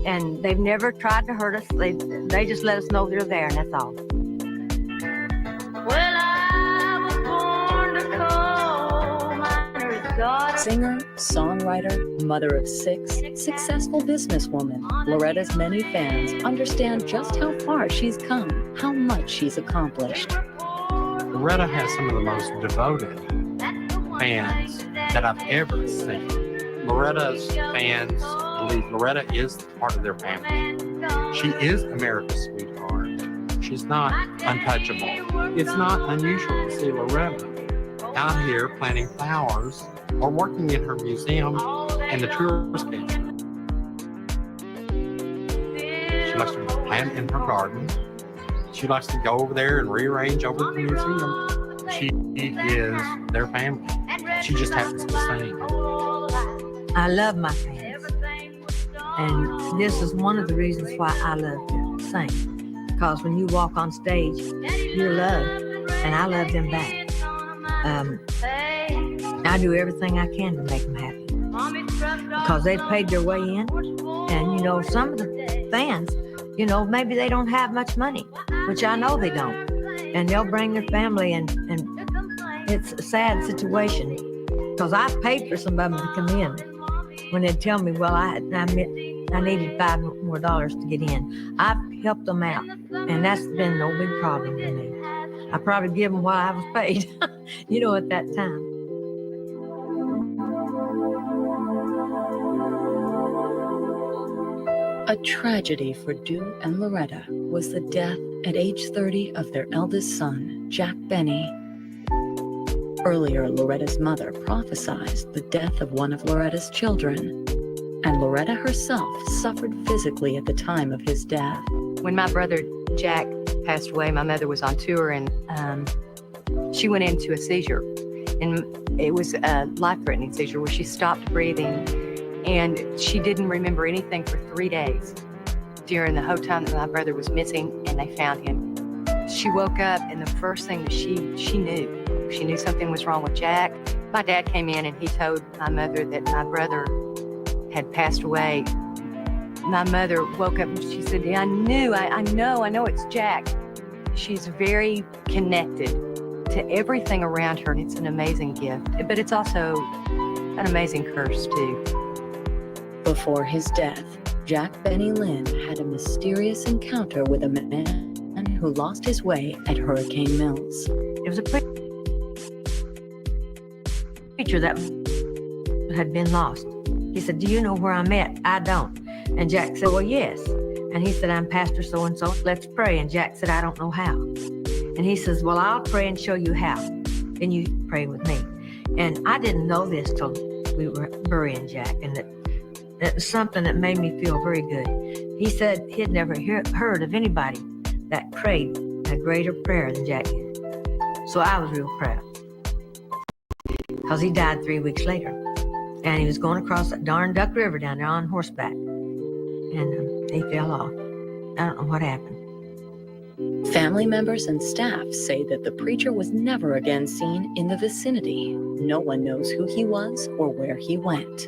And they've never tried to hurt us. They just let us know they're there, and that's all. Well, I was born to coal miner's Singer, songwriter, mother of 6, successful businesswoman, Loretta's many fans understand just how far she's come, how much she's accomplished. Loretta has some of the most devoted fans that I've ever seen. Loretta's fans believe Loretta is part of their family. She is America's sweetheart. She's not untouchable. It's not unusual to see Loretta out here planting flowers or working in her museum and the tourist camp. She likes to plant in her garden. She likes to go over there and rearrange over the museum. She is their family. She just happens to sing. I love my fans. And this is one of the reasons why I love to sing. Because when you walk on stage, you're loved, and I love them back. I do everything I can to make them happy. Because they've paid their way in. And, you know, some of the fans, you know, maybe they don't have much money, which I know they don't. And they'll bring their family, and it's a sad situation. Because I've paid for some of them to come in. When they tell me, well, I needed $5 more to get in. I've helped them out, and that's been no big problem to me. I probably give them what I was paid, you know, at that time. A tragedy for Dew and Loretta was the death at age 30 of their eldest son, Jack Benny. Earlier, Loretta's mother prophesied the death of one of Loretta's children, and Loretta herself suffered physically at the time of his death. When my brother Jack passed away, my mother was on tour, and she went into a seizure. And it was a life-threatening seizure where she stopped breathing, and she didn't remember anything for 3 days during the whole time that my brother was missing, and they found him. She woke up, and the first thing that she knew something was wrong with Jack. My dad came in, and he told my mother that my brother had passed away. My mother woke up, and she said, I know it's Jack. She's very connected to everything around her. It's an amazing gift, but it's also an amazing curse, too. Before his death, Jack Benny Lynn had a mysterious encounter with a man who lost his way at Hurricane Mills. It was a preacher that had been lost. He said, do you know where I'm at? I don't. And Jack said, well, yes. And he said, I'm Pastor so-and-so. Let's pray. And Jack said, I don't know how. And he says, well, I'll pray and show you how. Then you pray with me. And I didn't know this till we were burying Jack. And it was something that made me feel very good. He said he'd never heard of anybody that prayed a greater prayer than Jack did. So I was real proud. Because he died 3 weeks later. And he was going across that darn Duck River down there on horseback. And he fell off. I don't know what happened. Family members and staff say that the preacher was never again seen in the vicinity. No one knows who he was or where he went.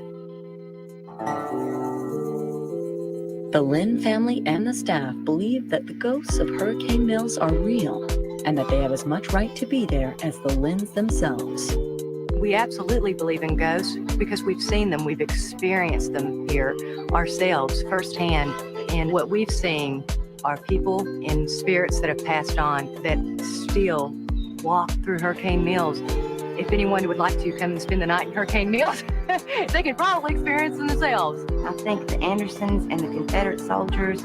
The Lynn family and the staff believe that the ghosts of Hurricane Mills are real and that they have as much right to be there as the Lynns themselves. We absolutely believe in ghosts because we've seen them, we've experienced them here ourselves firsthand. And what we've seen are people and spirits that have passed on that still walk through Hurricane Mills. If anyone would like to come and spend the night in Hurricane Mills, they could probably experience them themselves. I think the Andersons and the Confederate soldiers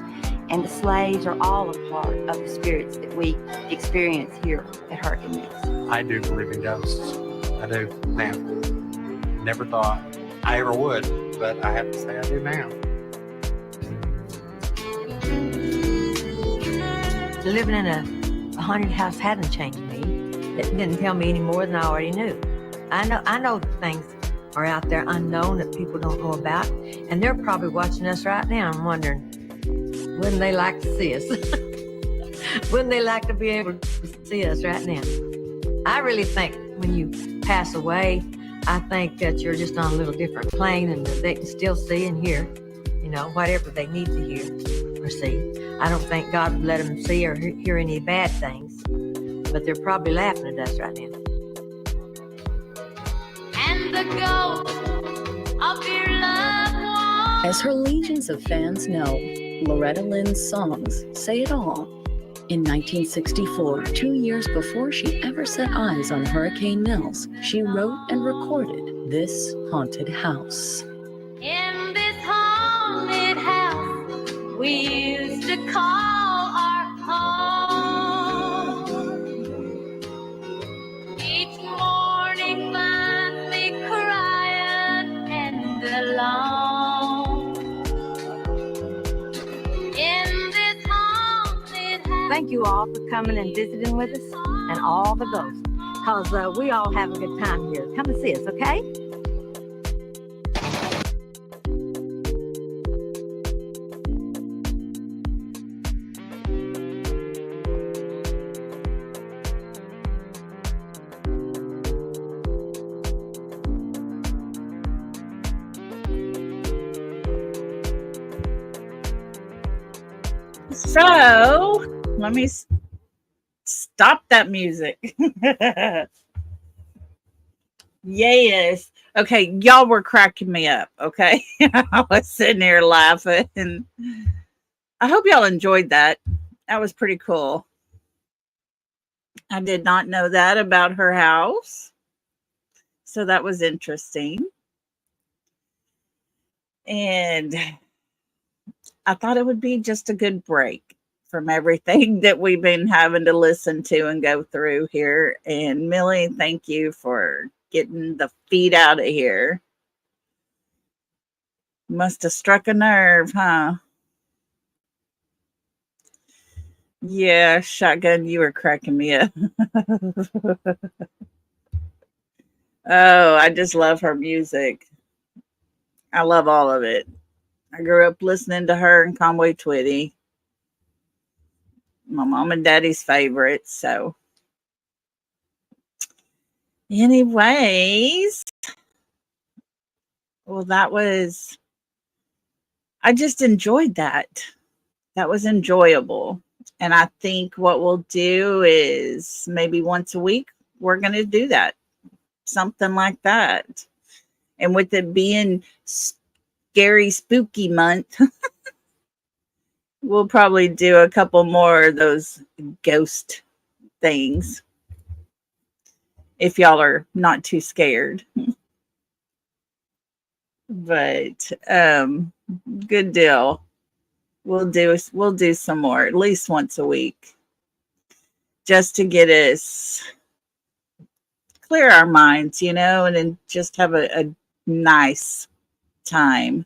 and the slaves are all a part of the spirits that we experience here at Hurricane Mills. I do believe in ghosts. I do now. Never thought I ever would, but I have to say I do now. Living in a haunted house hadn't changed me. It didn't tell me any more than I already knew. I know things are out there unknown that people don't know about, and they're probably watching us right now and wondering, wouldn't they like to see us? Wouldn't they like to be able to see us right now? I really think when you pass away, I think that you're just on a little different plane and that they can still see and hear, you know, whatever they need to hear or see. I don't think God would let them see or hear any bad things, but they're probably laughing at us right now. And the ghost of your loved one. As her legions of fans know, Loretta Lynn's songs say it all. In 1964, 2 years before she ever set eyes on Hurricane Mills, she wrote and recorded this haunted house. In this haunted house we used to call our home. Each morning finds me crying and alone. In this haunted house. Thank you all for coming and visiting with us and all the ghosts. Because we all have a good time here. Come and see us, okay? So let me stop that music. Yes. Okay, y'all were cracking me up. Okay, I was sitting here laughing, and I hope y'all enjoyed that. That was pretty cool. I did not know that about her house, so that was interesting. And I thought it would be just a good break from everything that we've been having to listen to and go through here. And Millie, thank you for getting the feet out of here. Must have struck a nerve, huh? Yeah, Shotgun, you were cracking me up. Oh, I just love her music. I love all of it. I grew up listening to her and Conway Twitty. My mom and daddy's favorites. So, anyways, well, I just enjoyed that. That was enjoyable. And I think what we'll do is maybe once a week, we're going to do that. Something like that. And with it being scary, spooky month, we'll probably do a couple more of those ghost things. If y'all are not too scared. But good deal. We'll do some more, at least once a week, just to get us clear our minds, and then just have a nice time.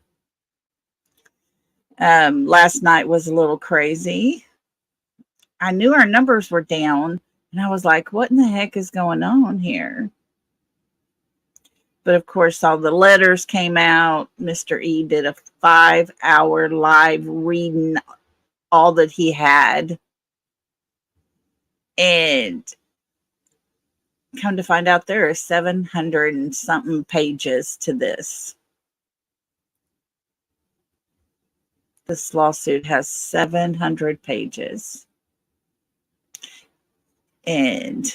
Last night was a little crazy. I knew our numbers were down, and I was like, what in the heck is going on here? But of course, all the letters came out. Mr. E did a 5-hour live reading all that he had. And come to find out, there are 700 and something pages to this. This lawsuit has 700 pages. And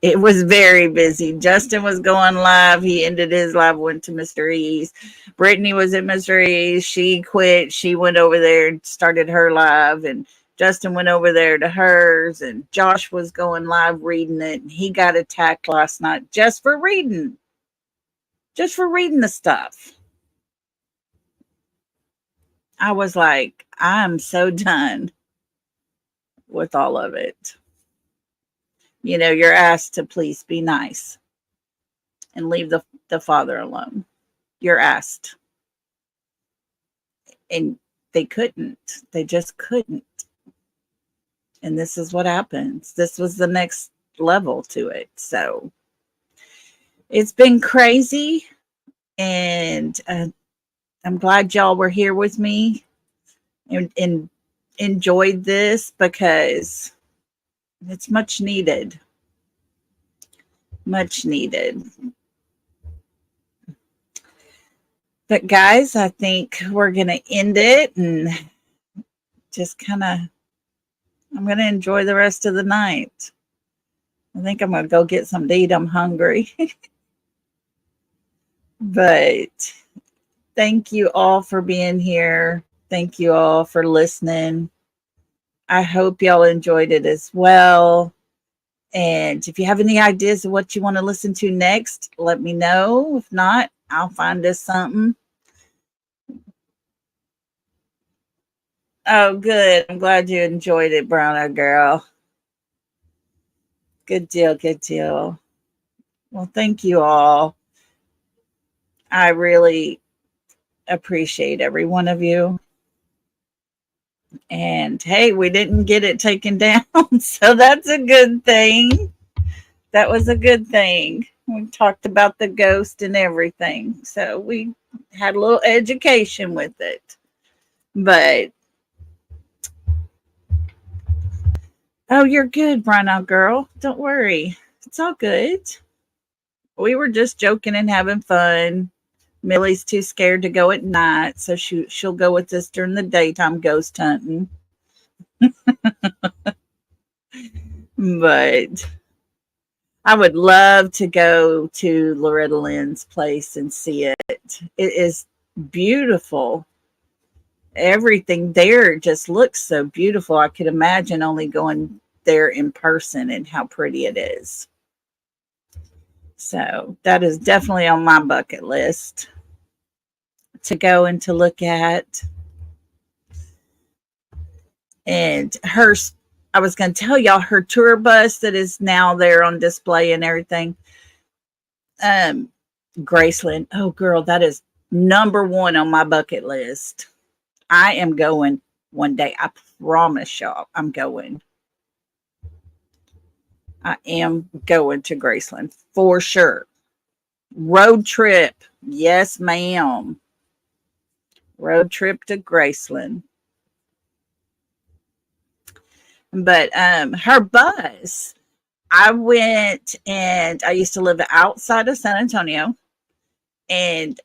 it was very busy. Justin was going live. He ended his live, went to Mr. E's. Brittany was at Mr. E's. She quit. She went over there and started her live. And Justin went over there to hers. And Josh was going live reading it. And he got attacked last night just for reading. Just for reading the stuff. I was like, I'm so done with all of it. You're asked to please be nice and leave the father alone. You're asked. And they couldn't. They just couldn't. And this is what happens. This was the next level to it. So it's been crazy. And I'm glad y'all were here with me and enjoyed this, because it's much needed. Much needed. But guys, I think we're going to end it and just I'm going to enjoy the rest of the night. I think I'm going to go get something to eat. I'm hungry. But thank you all for being here. Thank you all for listening. I hope y'all enjoyed it as well. And if you have any ideas of what you want to listen to next, let me know. If not, I'll find us something. Oh, good. I'm glad you enjoyed it, Browno girl. Good deal. Good deal. Well, thank you all. I really appreciate every one of you. And hey, we didn't get it taken down, so that's a good thing. That was a good thing. We talked about the ghost and everything, so we had a little education with it. But oh, you're good, Brownout girl. Don't worry, it's all good. We were just joking and having fun. Millie's too scared to go at night, so she'll go with us during the daytime ghost hunting. But I would love to go to Loretta Lynn's place and see it. It is beautiful. Everything there just looks so beautiful. I could imagine only going there in person and how pretty it is. So that is definitely on my bucket list to go and to look at. And I was going to tell y'all her tour bus that is now there on display and everything. Graceland. Oh, girl, that is number one on my bucket list. I am going one day. I promise y'all I'm going. I am going to Graceland for sure. Road trip. Yes, ma'am. Road trip to Graceland. But her bus, I went and I used to live outside of San Antonio, and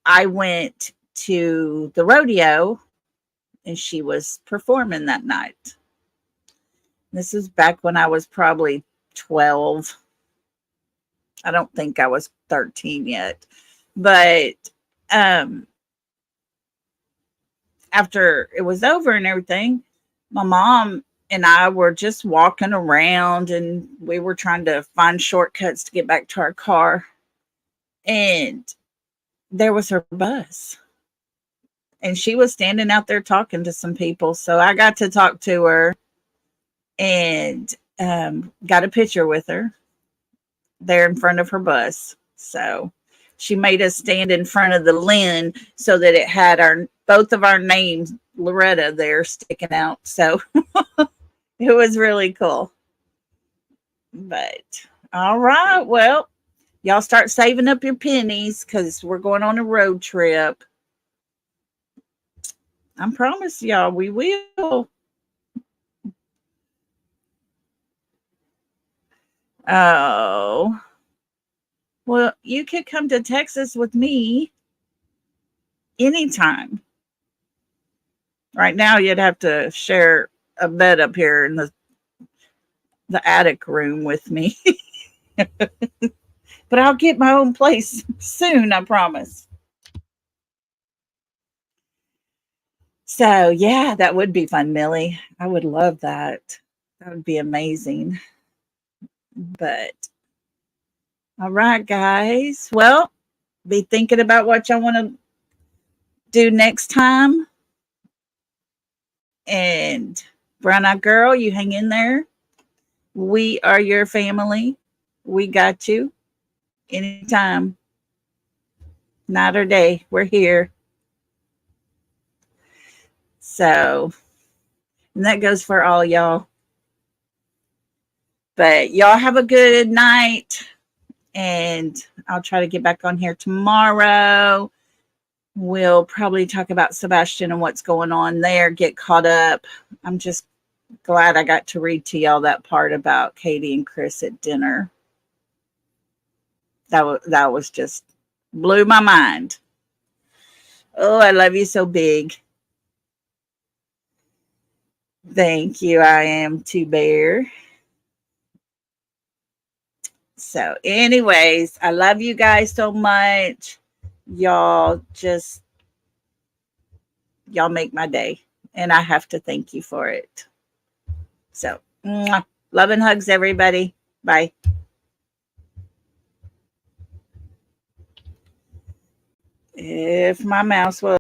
I went to the rodeo and she was performing that night. This was back when I was probably 12. I don't think I was 13 yet. But after it was over and everything, my mom and I were just walking around and we were trying to find shortcuts to get back to our car. And there was her bus. And she was standing out there talking to some people. So I got to talk to her and got a picture with her there in front of her bus. So she made us stand in front of the Lynn so that it had both of our names, Loretta, there sticking out. So it was really cool. But all right, well, y'all start saving up your pennies because we're going on a road trip. I promise y'all we will. Oh, well, you could come to Texas with me anytime. Right now, you'd have to share a bed up here in the attic room with me. But I'll get my own place soon, I promise. So, yeah, that would be fun, Millie. I would love that. That would be amazing. But, all right, guys. Well, be thinking about what y'all want to do next time. And Brown Eyed Girl, you hang in there. We are your family. We got you anytime, night or day. We're here. So, and that goes for all y'all. But y'all have a good night. And I'll try to get back on here tomorrow. We'll probably talk about Sebastian and what's going on there, get caught up. I'm just glad I got to read to y'all that part about Katie and Chris at dinner. That was just blew my mind. Oh, I love you so big. Thank you. I am too, Bear. So, anyways, I love you guys so much. Y'all make my day, and I have to thank you for it. So, love and hugs, everybody. Bye. If my mouse will